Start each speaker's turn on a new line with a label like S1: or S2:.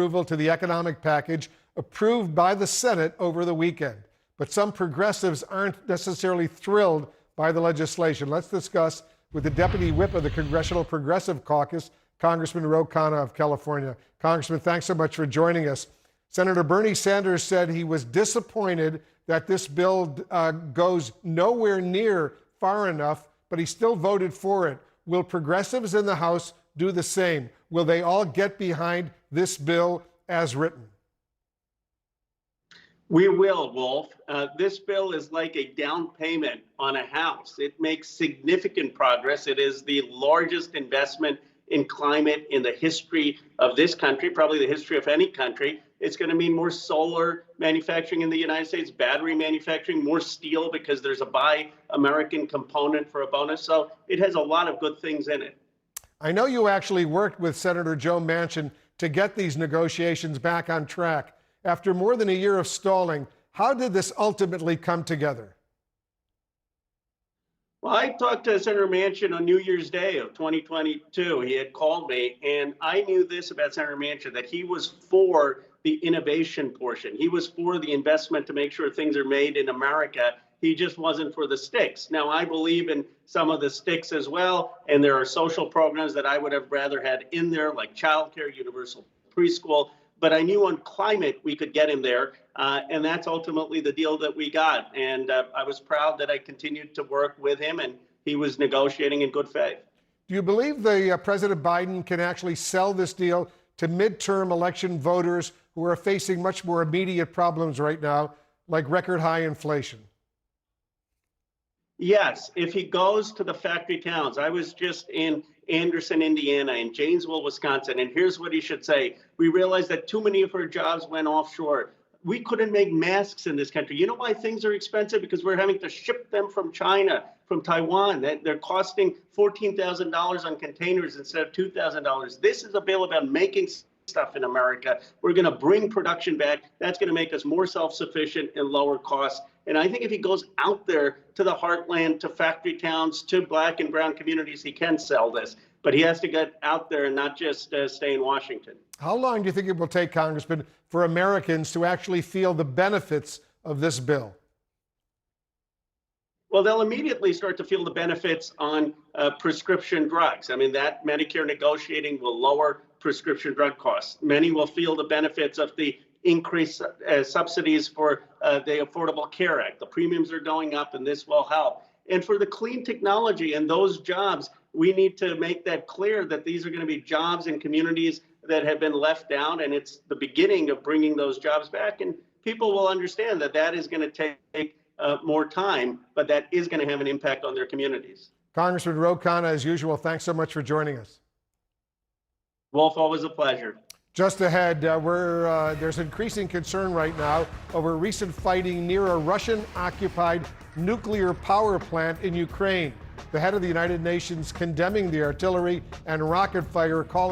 S1: Approval to the economic package approved by the Senate over the weekend. But some progressives aren't necessarily thrilled by the legislation. Let's discuss with the Deputy Whip of the Congressional Progressive Caucus, Congressman Khanna of California. Congressman, thanks so much for joining us. Senator Bernie Sanders said he was disappointed that this bill goes nowhere near far enough, but he still voted for it. Will progressives in the House do the same? Will they all get behind this bill as written?
S2: We will, Wolf. This bill is like a down payment on a house. It makes significant progress. It is the largest investment in climate in the history of this country, probably the history of any country. It's going to mean more solar manufacturing in the United States, battery manufacturing, more steel because there's a Buy American component for a bonus. So it has a lot of good things in it.
S1: I know you actually worked with Senator Joe Manchin to get these negotiations back on track. After more than a year of stalling, how did this ultimately come together?
S2: Well, I talked to Senator Manchin on New Year's Day of 2022. He had called me, and I knew this about Senator Manchin, that he was for the innovation portion. He was for the investment to make sure things are made in America. He just wasn't for the sticks. Now, I believe in some of the sticks as well, and there are social programs that I would have rather had in there, like childcare, universal preschool. But I knew on climate we could get him there, and that's ultimately the deal that we got. And I was proud that I continued to work with him, and he was negotiating in good faith.
S1: Do you believe President Biden can actually sell this deal to midterm election voters who are facing much more immediate problems right now, like record high inflation?
S2: Yes, if he goes to the factory towns. I was just in Anderson, Indiana, and Janesville, Wisconsin, and here's what he should say. We realized that too many of our jobs went offshore. We couldn't make masks in this country. You know why things are expensive? Because we're having to ship them from China, from Taiwan. They're costing $14,000 on containers instead of $2,000. This is a bill about making stuff in America. We're going to bring production back. That's going to make us more self-sufficient and lower costs. And I think if he goes out there to the heartland, to factory towns, to Black and brown communities, he can sell this. But he has to get out there and not just stay in Washington.
S1: How long do you think it will take, Congressman, for Americans to actually feel the benefits of this bill?
S2: Well, they'll immediately start to feel the benefits on prescription drugs. I mean, that Medicare negotiating will lower prescription drug costs. Many will feel the benefits of the increased subsidies for the Affordable Care Act. The premiums are going up, and this will help. And for the clean technology and those jobs, we need to make that clear that these are going to be jobs in communities that have been left down, and it's the beginning of bringing those jobs back. And people will understand that that is going to take more time, but that is going to have an impact on their communities.
S1: Congressman Khanna, as usual, thanks so much for joining us.
S2: Wolf, always a pleasure.
S1: Just ahead, there's increasing concern right now over recent fighting near a Russian-occupied nuclear power plant in Ukraine. The head of the United Nations condemning the artillery and rocket fire, calling